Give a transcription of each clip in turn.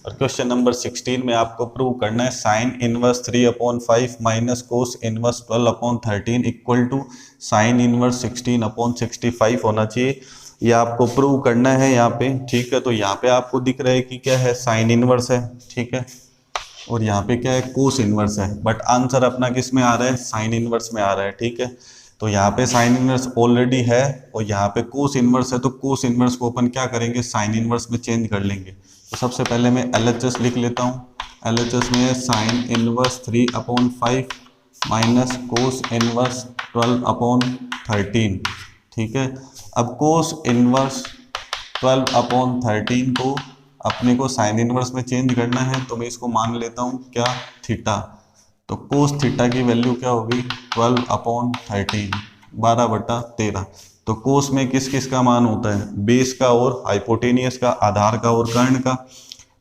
और question number 16 में आपको प्रूव करना है sine inverse 3/5 minus cos inverse 12/13 equal to sine inverse 16/65 होना चाहिए। ये आपको प्रूव करना है यहाँ पे, ठीक है। तो यहाँ पे आपको दिख रहा है कि क्या है, साइन इनवर्स है, ठीक है, और यहाँ पे क्या है, कोस इनवर्स है, बट आंसर अपना किस में आ रहा है, साइन इनवर्स में आ रहा है, ठीक है। तो यहाँ पे साइन इनवर्स ऑलरेडी है और यहाँ पे कोस इनवर्स है, तो कोस इनवर्स को अपन क्या करेंगे, साइन इनवर्स में चेंज कर लेंगे। तो सबसे पहले मैं LHS लिख लेता हूँ। LHS में sign inverse 3/5 minus cos inverse 12/13, ठीक है। अब कोस इनवर्स 12/13 को अपने को साइन इनवर्स में चेंज करना है, तो मैं इसको मान लेता हूँ क्या, थीटा। तो कोस थीटा की वैल्यू क्या होगी, 12/13, 12/13। तो कोस में किस किस का मान होता है, बेस का और हाइपोटेनियस का, आधार का और कर्ण का।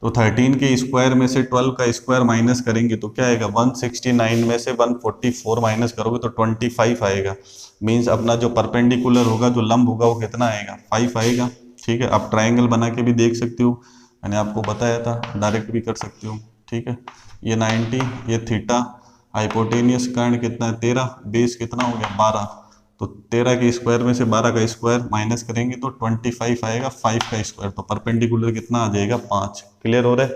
तो 13 के स्क्वायर में से 12 का स्क्वायर माइनस करेंगे तो क्या आएगा, 169 में से 144 माइनस करोगे तो 25 आएगा। मीन्स अपना जो परपेंडिकुलर होगा, जो लंब होगा, वो कितना आएगा, 5 आएगा, ठीक है। आप ट्राइंगल बना के भी देख सकते हो, मैंने आपको बताया था, डायरेक्ट भी कर सकते हो, ठीक है। ये 90, ये थीटा, हाइपोटेनियस कर्ण कितना है 13, बेस कितना हो गया 12। तो 13 के स्क्वायर में से 12 का स्क्वायर माइनस करेंगे तो 25 आएगा, 5 का स्क्वायर, तो परपेंडिकुलर कितना आ जाएगा, 5। क्लियर हो रहा है।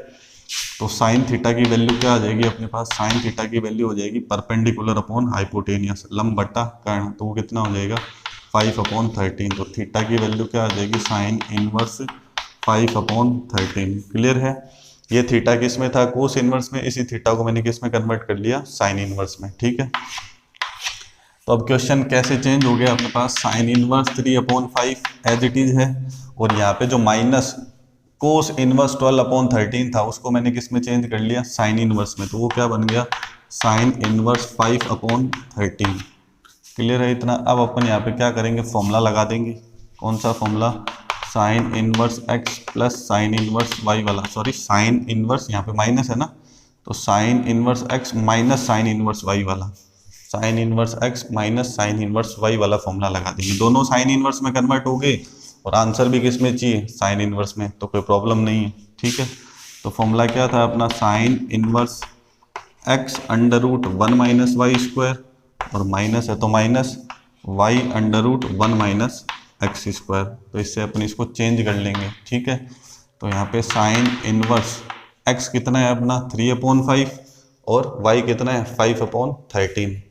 तो साइन थीटा की वैल्यू क्या आ जाएगी अपने पास, साइन थीटा की वैल्यु हो जाएगी परपेंडिकुलर अपॉन हाइपोटेनियस, लंब बटा कर्ण, तो वो कितना हो जाएगा 5/13। तो थीटा की वैल्यू क्या आ जाएगी, साइन इनवर्स 5/13। क्लियर है। ये थीटा किस में था, कोस इनवर्स में, इसी थीटा को मैंने किस में कन्वर्ट कर लिया, साइन इनवर्स में, ठीक है। तो अब क्वेश्चन कैसे चेंज हो गया अपने पास, sine inverse 3/5 as it is है, और यहाँ पे जो माइनस कोस इनवर्स 12/13 था उसको मैंने किस में चेंज कर लिया, साइन इनवर्स में, तो वो क्या बन गया, साइन इनवर्स 5/13। क्लियर है इतना। अब अपन यहाँ पे क्या करेंगे, फॉर्मूला लगा देंगे। कौन सा formula, sign inverse x plus sine inverse y वाला, सॉरी साइन इनवर्स यहाँ पे माइनस है ना, तो sign inverse x minus sine inverse y वाला, sign inverse x minus sine inverse y वाला फॉर्मूला लगा देंगे। दोनों साइन इनवर्स में कन्वर्ट हो गए और आंसर भी किस में चाहिए, साइन इनवर्स में, तो कोई प्रॉब्लम नहीं है, ठीक है। तो फॉर्मूला क्या था अपना, sine inverse x √1 minus y square, और माइनस है तो minus y √1 minus x square. तो इससे अपन इसको चेंज कर लेंगे, ठीक है। तो यहाँ पे साइन इनवर्स x कितना है अपना 3/5 और y कितना है 5/13।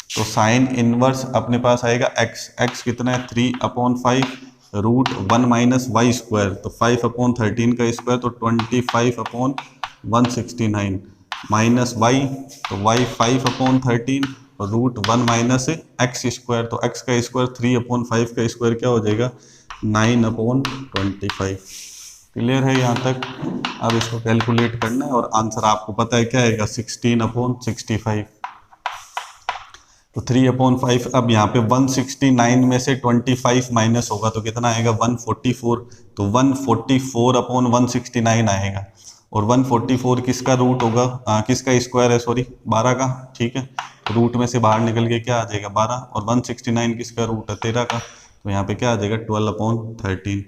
तो साइन इनवर्स अपने पास आएगा x कितना है 3/5 √1 माइनस वाई स्क्वायर, तो 5/13 का स्क्वायर तो 25/169 माइनस y, तो y 5/13 √1 माइनस एक्स स्क्वायर, तो x का स्क्वायर 3/5 का स्क्वायर क्या हो जाएगा 9/25। क्लियर है यहाँ तक। अब इसको कैलकुलेट करना है और आंसर आपको पता है क्या आएगा 16/65। तो 3/5, अब यहाँ पे 169 में से 25 माइनस होगा तो कितना आएगा 144, तो 144/169 आएगा, और 144 किसका रूट होगा, किसका स्क्वायर है, सॉरी 12 का, ठीक है। रूट में से बाहर निकल के क्या आ जाएगा 12, और 169 किसका रूट है 13 का, तो यहाँ पे क्या आ जाएगा 12/13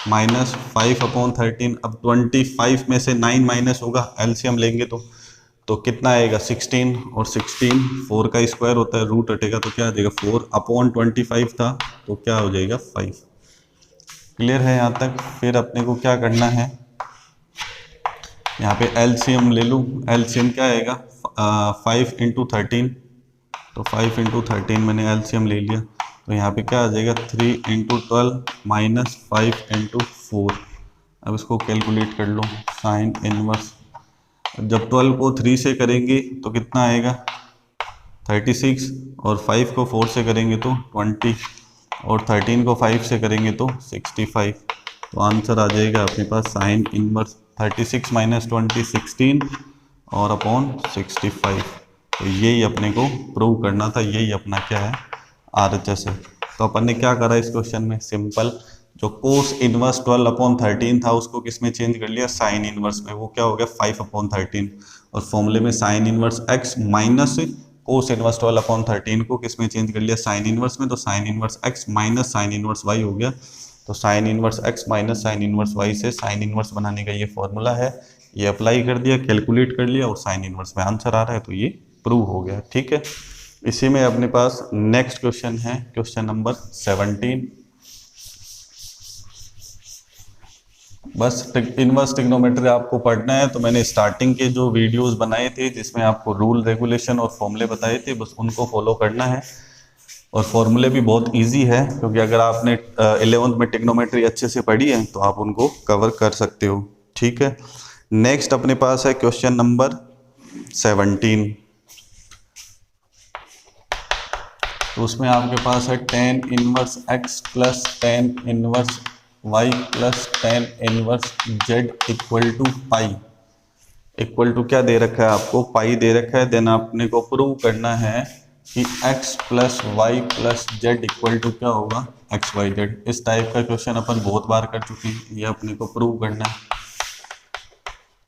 माइनस 5/13। अब 25 में से 9 माइनस होगा, एलसीएम लेंगे तो कितना आएगा 16, और 16 4 का स्क्वायर होता है, रूट हटेगा तो क्या आ जाएगा 4/25 था, तो क्या हो जाएगा 5। क्लियर है यहाँ तक। फिर अपने को क्या करना है, यहाँ पे एलसीएम ले लूँ, एलसीएम क्या आएगा 5 × 13, तो 5 × 13 मैंने एलसीएम ले लिया, तो यहाँ पे क्या आ जाएगा 3 × 12 माइनस 5 × 4। अब इसको कैलकुलेट कर लो, साइन इनवर्स, जब 12 को 3 से करेंगे तो कितना आएगा 36, और 5 को 4 से करेंगे तो 20, और 13 को 5 से करेंगे तो 65। तो आंसर आ जाएगा अपने पास साइन इनवर्स 36 माइनस 20 16 और अपॉन 65। तो यही अपने को प्रूव करना था, यही अपना क्या है RHS है। तो अपन ने क्या करा इस क्वेश्चन में, सिंपल जो कोस इनवर्स 12/13 था उसको किस में चेंज कर लिया, साइन इनवर्स में, वो क्या हो गया 5/13, और फॉर्मूले में sign inverse x minus cos inverse 12/13 को किस में चेंज कर लिया, साइन इनवर्स में, तो sign inverse x minus sine inverse y हो गया। तो sign inverse x minus sine inverse y से साइन इनवर्स बनाने का ये फॉर्मूला है ये अप्लाई कर दिया, कैलकुलेट कर लिया और साइन इनवर्स में आंसर आ रहा है, तो ये प्रूव हो गया। ठीक है, इसी में अपने पास नेक्स्ट क्वेश्चन है, क्वेश्चन नंबर 17। बस इनवर्स ट्रिग्नोमेट्री आपको पढ़ना है, तो मैंने स्टार्टिंग के जो वीडियोस बनाए थे जिसमें आपको रूल रेगुलेशन और फॉर्मूले बताए थे, बस उनको फॉलो करना है। और फॉर्मूले भी बहुत इजी है, क्योंकि अगर आपने 11th में ट्रिग्नोमेट्री अच्छे से पढ़ी है तो आप उनको कवर कर सकते हो। ठीक है, नेक्स्ट अपने पास है क्वेश्चन नंबर 17। तो उसमें आपके पास है tan inverse x plus tan inverse y plus tan inverse z equal to pi. Equal to क्या दे रखा है आपको, पाई दे रखा है। देन आपने को प्रूव करना है कि x plus y plus z equal to क्या होगा, एक्स वाई जेड। इस टाइप का क्वेश्चन अपन बहुत बार कर चुके हैं, ये अपने को प्रूव करना है।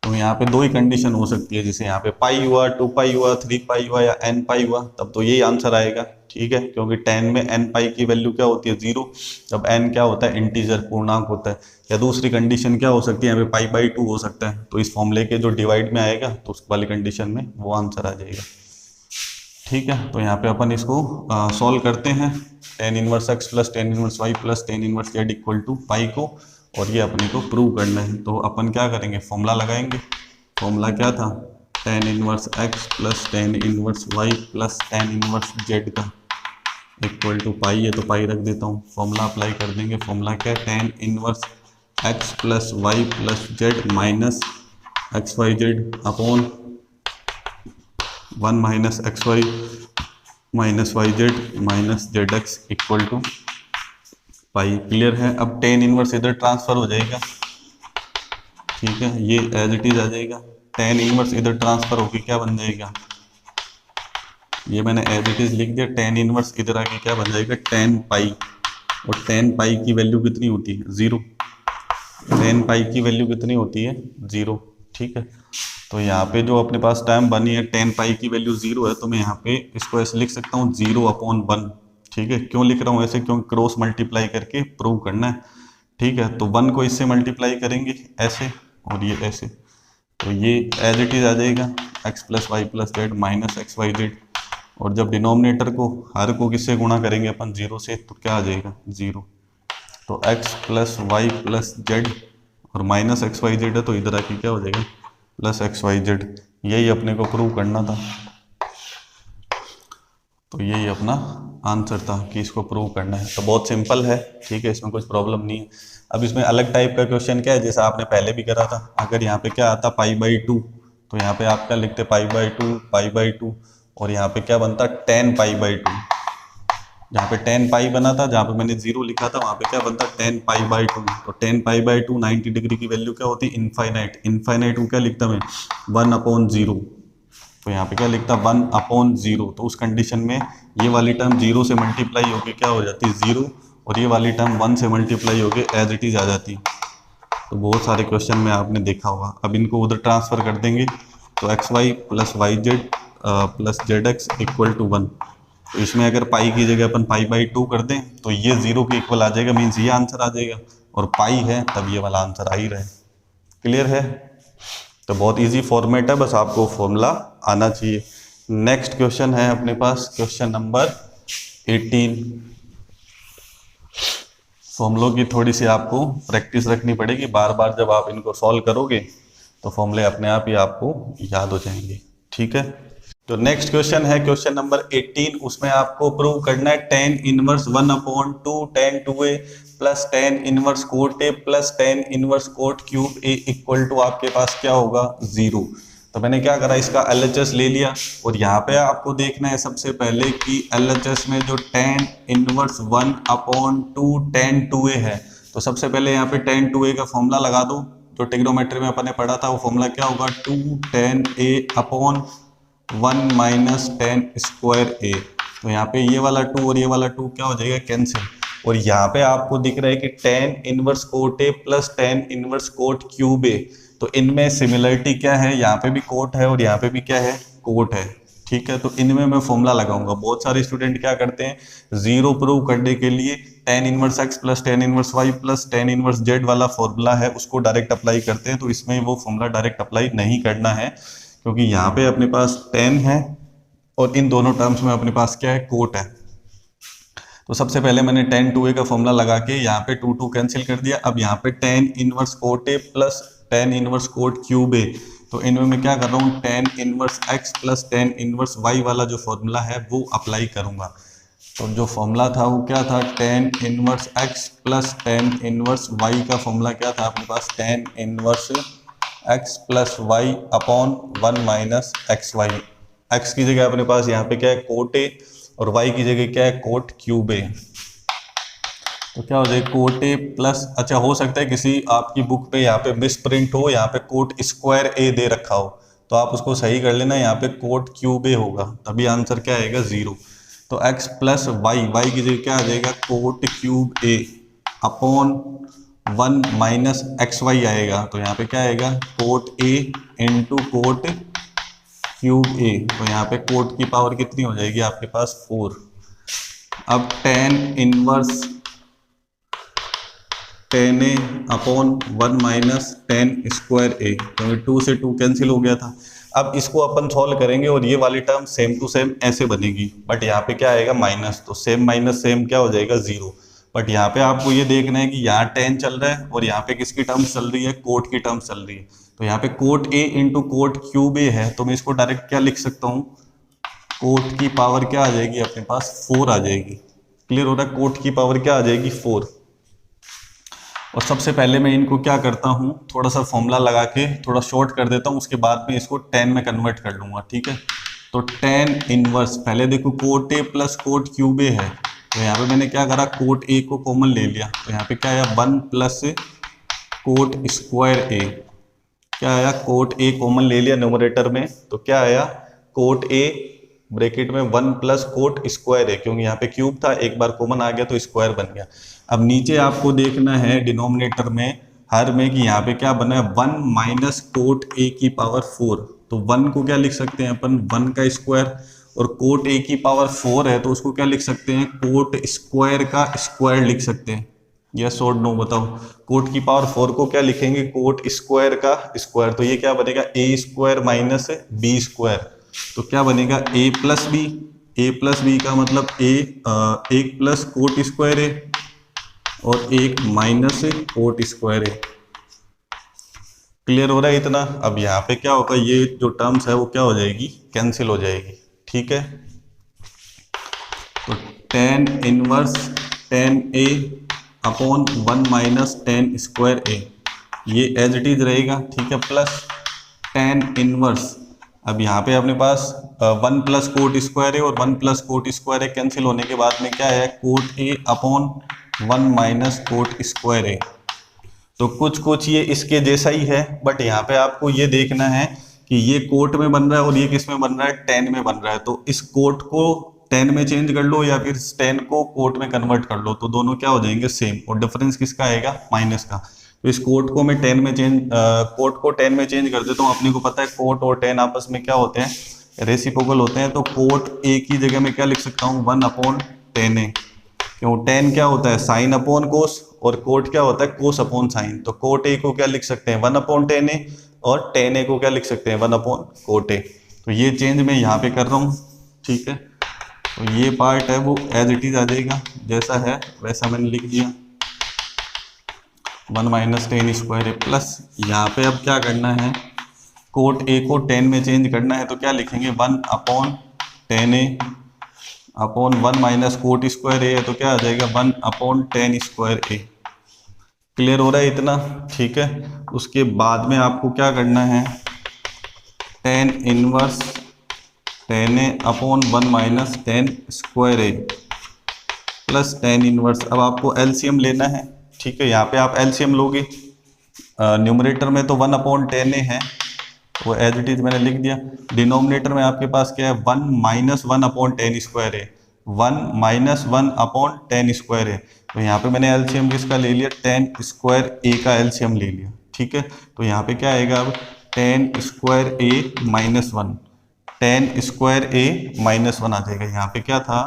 तो यहाँ पे दो ही कंडीशन हो सकती है, जैसे यहाँ पे पाई हुआ, 2 पाई हुआ, 3 पाई हुआ या n पाई हुआ, तब तो यही आंसर आएगा। ठीक है, क्योंकि 10 में n पाई की वैल्यू क्या होती है, 0, जब n क्या होता है, इंटीजर पूर्णांक होता है। या दूसरी कंडीशन क्या हो सकती है, यहाँ पे पाई बाई 2 हो सकता है, तो इस फॉर्मूले के जो डिवाइड में आएगा तो उस वाली कंडीशन में वो आंसर आ जाएगा। ठीक है, तो यहाँ पे अपन इसको सॉल्व करते हैं, tan inverse x plus tan inverse y plus tan inverse z equal to pi को, और ये अपने को प्रूव करना है। तो अपन क्या करेंगे, फॉर्मूला लगाएंगे। फॉर्मूला क्या था, tan inverse x plus tan inverse y plus tan inverse z का इक्वल टू पाई है, तो पाई रख देता हूँ। फॉर्मूला अप्लाई कर देंगे। फॉर्मूला क्या है, tan inverse x plus y plus z minus x y z upon 1 minus x y minus y z minus z x equal to pi. Clear है। अब tan इनवर्स इधर ट्रांसफर हो जाएगा। ठीक है, ये एज इट इज आ जाएगा। tan इनवर्स इधर ट्रांसफर होके क्या बन जाएगा, ये मैंने एज इट इज लिख दिया। tan इनवर्स इधर आके क्या बन जाएगा, tan पाई। और tan पाई की वैल्यू कितनी होती है, 0। tan पाई की वैल्यू कितनी होती है, 0। ठीक है, तो यहाँ पे जो अपने पास टर्म बनी है tan पाई की वैल्यू 0 है, तो मैं यहाँ पे इसको ऐसे लिख सकता हूँ 0/1। ठीक है, क्यों लिख रहा हूँ ऐसे, क्योंकि क्रॉस मल्टीप्लाई करके प्रूव करना है। ठीक है, तो 1 को इससे मल्टीप्लाई करेंगे ऐसे, और ये ऐसे, तो ये एज इट इज आ जाएगा x plus y plus z minus x y z. और जब डिनोमिनेटर को, हर को किससे गुणा करेंगे अपन, 0 से, तो क्या आ जाएगा, 0। तो x plus y plus z और माइनस एक्स वाई जेड है, तो इधर आके क्या हो जाएगा, प्लस एक्स वाई जेड। यही अपने को प्रूव करना था, तो यही अपना आंसर था कि इसको प्रूव करना है। तो बहुत सिंपल है। ठीक है, इसमें कुछ प्रॉब्लम नहीं है। अब इसमें अलग टाइप का क्वेश्चन क्या है, जैसा आपने पहले भी करा था। अगर यहाँ पे क्या आता पाई बाई 2, तो यहाँ पे आप क्या लिखते पाई बाई 2, पाई बाई 2, और यहाँ पे क्या बनता tan पाई बाई 2। जहाँ पे tan पाई बना था, जहाँ पे मैंने 0 लिखा था, वहाँ पे क्या बनता tan पाई बाई 2। तो tan पाई बाई 2 90 डिग्री की वैल्यू क्या होती, इनफाइनाइट। इनफाइनाइट को क्या लिखता मैं, 1/0। तो यहाँ पे क्या लिखता 1/0। तो उस कंडीशन में ये वाली टर्म 0 से मल्टीप्लाई होके क्या हो जाती है, 0, और ये वाली टर्म 1 से मल्टीप्लाई होके एज इट इज आ जाती। तो बहुत सारे क्वेश्चन में आपने देखा होगा। अब इनको उधर ट्रांसफर कर देंगे, तो x y plus y z plus z x equal to 1। तो इसमें अगर पाई की जगह अपन पाई बाई 2 कर दें, तो ये 0 के इक्वल आ जाएगा, मीन्स ये आंसर आ जाएगा। और पाई है तब ये वाला आंसर आ ही रहे। क्लियर है। तो बहुत इजी फॉर्मेट है, बस आपको फॉर्मूला आना चाहिए। नेक्स्ट क्वेश्चन है अपने पास, क्वेश्चन नंबर 18। फॉर्मूलों की थोड़ी सी आपको प्रैक्टिस रखनी पड़ेगी। बार बार जब आप इनको सॉल्व करोगे तो फॉर्मूले अपने आप ही आपको याद हो जाएंगे। ठीक है, तो नेक्स्ट क्वेश्चन है क्वेश्चन नंबर 18। उसमें आपको प्रूव करना है tan inverse 1/2 tan 2a plus tan inverse cot a plus tan inverse cot cube a equal to आपके पास क्या होगा, 0। तो मैंने क्या करा, इसका LHS ले लिया। और यहाँ पे आपको देखना है सबसे पहले कि LHS में जो tan इनवर्स 1/2 tan 2a है, तो सबसे पहले यहाँ पे tan 2a का फॉर्मूला लगा दो। जो ट्रिग्नोमेट्री में अपन ने पढ़ा था वो फॉर्मूला क्या होगा, 2 tan a upon 1 minus tan square a। तो यहाँ पे ये वाला 2 और ये वाला 2 क्या हो जाएगा, कैंसिल। और यहाँ पे आपको दिख रहा है कि tan inverse cot a plus tan inverse cot cube a। तो इनमें सिमिलरिटी क्या है, यहाँ पे भी कोट है और यहाँ पे भी क्या है, कोट है। ठीक है, तो इनमें मैं फॉर्मूला लगाऊंगा। बहुत सारे स्टूडेंट क्या करते हैं, जीरो प्रूव करने के लिए tan inverse x plus tan inverse y plus tan inverse z वाला फॉर्मूला है उसको डायरेक्ट अप्लाई करते हैं। तो इसमें वो फॉर्मूला डायरेक्ट अप्लाई नहीं करना है, क्योंकि यहाँ पे अपने पास tan है और इन दोनों टर्म्स में अपने पास क्या है, कोट है। तो सबसे पहले मैंने tan 2a का फॉर्मूला लगा के यहाँ पे 2 कैंसिल कर दिया। अब यहाँ पे tan inverse cot a plus tan inverse cot cube a, तो इनमें मैं क्या कर रहा हूँ, tan inverse x plus tan inverse y वाला जो फॉर्मूला है वो अप्लाई करूंगा। तो जो फॉर्मूला था वो क्या था, tan inverse x plus tan inverse y का फॉर्मूला क्या था अपने पास, tan inverse x plus y upon 1 minus x y. x की जगह अपने पास यहाँ पे क्या है, कोट a, और y की जगह क्या है, कोट क्यूब a। तो क्या हो जाएगा, कोट a प्लस, अच्छा हो सकता है किसी आपकी बुक पे यहाँ पे मिस प्रिंट हो, यहाँ पे कोट स्क्वायर a दे रखा हो, तो आप उसको सही कर लेना, यहाँ पे कोट क्यूब a होगा, तभी आंसर क्या आएगा, 0। तो x प्लस वाई, वाई की जगह क्या आ जाएगा, cot cube a upon 1 minus x y आएगा। तो यहाँ पे क्या आएगा, cot a into cot cube a। तो यहाँ पे कोट की पावर कितनी हो जाएगी आपके पास, 4। अब tan inverse tan a upon 1 minus tan square a, क्योंकि 2 से 2 कैंसिल हो गया था। अब इसको अपन सॉल्व करेंगे और ये वाली टर्म सेम टू सेम ऐसे बनेगी, बट यहाँ पे क्या आएगा, माइनस, तो सेम माइनस सेम क्या हो जाएगा, 0। बट यहाँ पे आपको ये देखना है कि यहाँ tan चल रहा है और यहाँ पे किसकी टर्म्स चल रही है, कोट की टर्म्स चल रही है। तो यहाँ पे cot a into cot cube a है, तो मैं इसको डायरेक्ट क्या लिख सकता हूँ, कोट की पावर क्या आ जाएगी अपने पास, 4 आ जाएगी। क्लियर हो रहा है, कोट की पावर क्या आ जाएगी, 4। और सबसे पहले मैं इनको क्या करता हूँ, थोड़ा सा फॉर्मूला लगा के थोड़ा शॉर्ट कर देता हूँ, उसके बाद में इसको tan में कन्वर्ट कर लूँगा, ठीक है। तो tan इनवर्स, पहले देखो cot a plus cot cube a है, तो यहाँ पे मैंने क्या करा, कोट a को कॉमन ले लिया, तो यहाँ पे क्या आया, 1 प्लस कोट स्क्वायर a, क्या आया, कोट a कॉमन ले लिया न्यूमरेटर में, तो क्या आया, कोट a ब्रैकेट में 1 प्लस कोट स्क्वायर है, क्योंकि यहाँ पे क्यूब था, एक बार कॉमन आ गया तो स्क्वायर बन गया। अब नीचे आपको देखना है डिनोमिनेटर में हर में कि यहाँ पे क्या बना है, 1 माइनस कोट a की पावर 4। तो 1 को क्या लिख सकते हैं अपन, 1 का स्क्वायर, और कोट a की पावर 4 है तो उसको क्या लिख सकते हैं, कोट स्क्वायर का स्क्वायर लिख सकते हैं। यस और नो बताओ, कोट की पावर 4 को क्या लिखेंगे, कोट स्क्वायर का स्क्वायर, तो ये क्या बनेगा, a square minus b square. तो क्या बनेगा, a प्लस बी का मतलब एक प्लस कोट स्क्वायर है और एक माइनस कोट स्क्वायर है। क्लियर हो रहा है इतना। अब यहाँ पे क्या होगा, ये जो टर्म्स है वो क्या हो जाएगी, कैंसिल हो जाएगी, ठीक है। तो tan inverse tan a upon 1 minus tan square a, ये एज इट इज रहेगा, ठीक है, प्लस tan इनवर्स, अब यहाँ पे अपने पास 1 प्लस कोट स्क्वायर है और 1 प्लस कोट स्क्वायर है, कैंसिल होने के बाद में क्या है, cot a upon 1 minus cot square है। तो कुछ ये इसके जैसा ही है, बट यहाँ पे आपको ये देखना है कि ये कोट में बन रहा है और ये किस में बन रहा है, tan में बन रहा है। तो इस कोट को tan में चेंज कर लो या फिर tan को कोट में कन्वर्ट कर लो, तो दोनों क्या हो जाएंगे, सेम, और डिफरेंस किसका आएगा, माइनस का। तो इस कोट को मैं tan में चेंज कर देता हूँ। अपने को पता है कोट और tan आपस में क्या होते हैं, रेसिप्रोकल होते हैं। तो कोट a की जगह में क्या लिख सकता हूँ, 1 अपॉन tan a, क्यों, tan क्या होता है, साइन अपॉन कोस, और कोट क्या होता है, कोस अपॉन साइन। तो कोट a को क्या लिख सकते हैं, 1 अपॉन tan a, और tan a को क्या लिख सकते हैं, 1 अपॉन कोट a। तो ये चेंज मैं यहाँ पे कर रहा हूँ, ठीक है। तो ये पार्ट है वो एज इट इज आ जाएगा, जैसा है वैसा मैंने लिख दिया, 1 माइनस tan स्क्वायर है, प्लस यहाँ पे अब क्या करना है, कोट a को tan में चेंज करना है, तो क्या लिखेंगे, 1 upon tan a upon 1 minus cot square a है, तो क्या आ जाएगा, 1 upon tan square a। Clear हो रहा है इतना, ठीक है। उसके बाद में आपको क्या करना है, tan inverse tan a upon 1 minus tan square a plus tan inverse. अब आपको एलसीएम लेना है, ठीक है। यहाँ पे आप एलसीएम लोगे, न्यूमरेटर में तो 1 अपॉन tan a है, वो एज इट इज मैंने लिख दिया। डिनोमिनेटर में आपके पास क्या है, 1 माइनस 1 अपॉन tan स्क्वायर है, 1 माइनस 1 अपॉन tan स्क्वायर है। तो यहाँ पे मैंने एलसीएम किसका ले लिया, tan स्क्वायर a का एलसीएम ले लिया, ठीक है। तो यहाँ पे क्या आएगा, अब tan square a minus 1, ten square A minus 1 आ जाएगा। यहाँ पे क्या था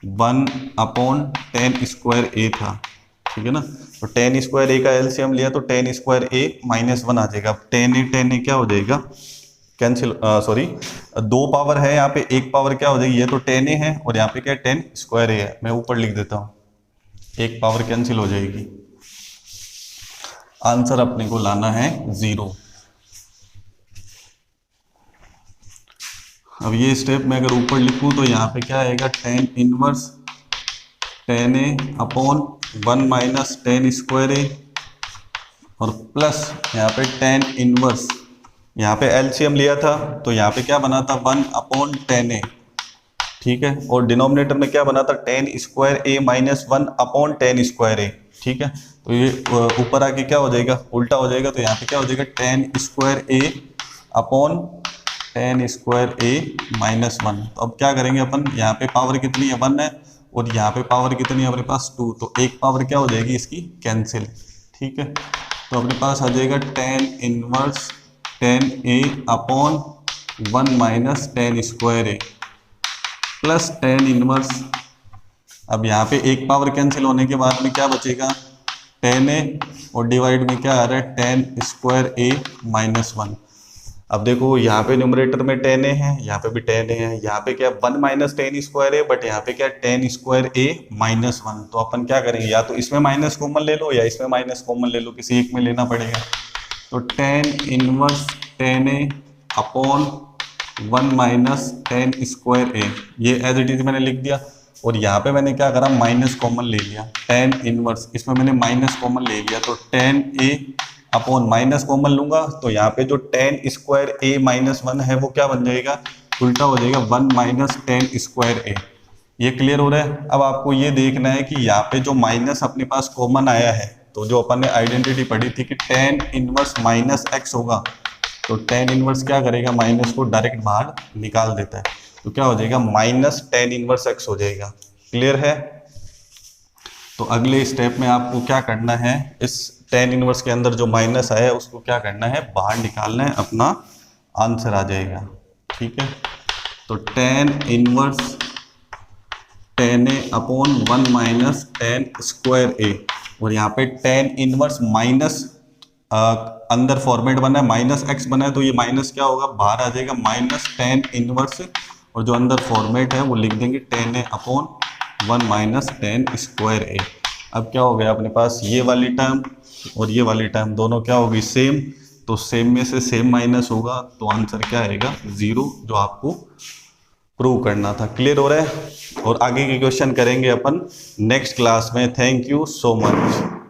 1/10 स्क्वायर ए था, ठीक है ना। तो टेन स्क्वायर ए का एलसीएम लिया तो टेन स्क्वायर ए माइनस 1 आ जाएगा। अब टेन ए क्या हो जाएगा, कैंसिल, सॉरी, दो पावर है यहाँ पे, एक पावर क्या हो जाएगी, ये तो टेन ए है और यहाँ पे क्या टेन स्क्वायर ए है। मैं ऊपर लिख देता हूँ, एक पावर कैंसिल हो जाएगी। आंसर अपने को लाना है 0। अब ये स्टेप में अगर ऊपर लिखूं तो यहाँ पे क्या आएगा, टेन इनवर्स टेन ए अपॉन 1 माइनस टेन स्क्वायर ए और प्लस यहाँ पे टेन इनवर्स, यहाँ पे एलसीएम लिया था तो यहाँ पे क्या बना था 1/10 ए, ठीक है। और डिनोमिनेटर में क्या बना था टेन स्क्वायर ए माइनस 1/10 स्क्वायर ए, ठीक है। तो ये ऊपर आके क्या हो जाएगा, उल्टा हो जाएगा। तो यहाँ पे क्या हो जाएगा टेन स्क्वायर ए अपॉन टेन स्क्वायर ए माइनस 1। तो अब क्या करेंगे अपन, यहाँ पे पावर कितनी है 1 है और यहाँ पे पावर कितनी है अपने पास 2, तो एक पावर क्या हो जाएगी इसकी कैंसिल, ठीक है। तो अपने पास आ जाएगा टेन इनवर्स टेन ए अपॉन 1 माइनस टेन स्क्वायर ए प्लस टेन इनवर्स। अब यहाँ पे एक पावर कैंसिल होने के बाद में क्या बचेगा टेन ए और डिवाइड में क्या आ रहा है टेन स्क्वायर ए माइनस 1। अब देखो यहाँ पे न्यूमरेटर में टेन ए है, यहाँ पे भी टेन ए है, यहाँ पे क्या 1 minus ten square A, but यहाँ पे क्या टेन स्क्वायर ए माइनस 1। तो अपन क्या करेंगे, या तो इसमें माइनस कॉमन ले लो या इसमें माइनस कॉमन ले लो, किसी एक में लेना पड़ेगा। तो टेन इनवर्स टेन ए अपॉन 1 माइनस टेन स्क्वायर ए, ये एज इट इज मैंने लिख दिया। और यहाँ पे मैंने क्या करा माइनस कॉमन ले लिया, टेन इनवर्स इसमें मैंने माइनस कॉमन ले लिया। तो टेन ए अपॉन माइनस कॉमन लूंगा तो यहाँ पे जो टेन स्क्वायर ए माइनस 1 है वो क्या बन जाएगा, उल्टा हो जाएगा 1 माइनस टेन स्क्वायर ए। ये क्लियर हो रहा है। अब आपको ये देखना है कि यहाँ पे जो माइनस अपने पास कॉमन आया है, तो जो अपन ने आइडेंटिटी पढ़ी थी कि टेन इनवर्स माइनस एक्स होगा, तो टेन इनवर्स क्या करेगा माइनस को डायरेक्ट बाहर निकाल देता है। तो क्या हो जाएगा माइनस टेन इनवर्स एक्स हो जाएगा। क्लियर है। तो अगले स्टेप में आपको क्या करना है, इस टेन इनवर्स के अंदर जो माइनस आया है उसको क्या करना है बाहर निकालना है, अपना आंसर आ जाएगा, ठीक है। तो टेन इनवर्स टेन ए अपॉन 1 माइनस टेन स्क्वायर ए, और यहाँ पे टेन इनवर्स माइनस अंदर फॉर्मेट बना है माइनस एक्स बना है, तो ये माइनस क्या होगा बाहर आ जाएगा माइनस टेन इनवर्स, और जो अंदर फॉर्मेट है वो लिख देंगे टेन ए अपॉन 1 माइनस टेन स्क्वायर ए। अब क्या हो गया अपने पास, ये वाली टर्म और ये वाली टर्म दोनों क्या होगी सेम, तो सेम में से सेम माइनस होगा, तो आंसर क्या आएगा 0, जो आपको प्रूव करना था। क्लियर हो रहा है। और आगे के क्वेश्चन करेंगे अपन नेक्स्ट क्लास में। Thank you so much.